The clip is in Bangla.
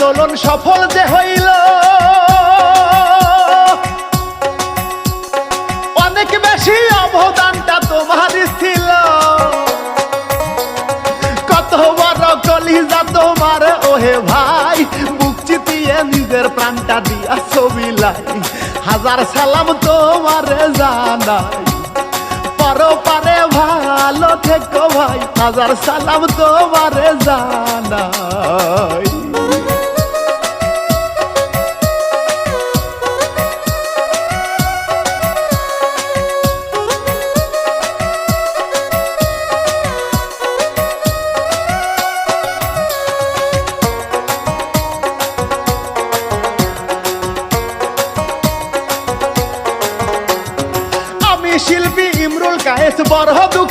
আন্দোলন সফল যে হইল, অনেক বেশি অবদানটা তোমারই ছিল। কত বড় কলিজা তোমার ওহে ভাই, বুক চিতিয়ে নিজের প্রাণটা দিয়া ছবি লাই। হাজার সালাম তোমারে জানাই, পরপারে ভালো থেকো ভাই, হাজার সালাম তোমারে জানাই।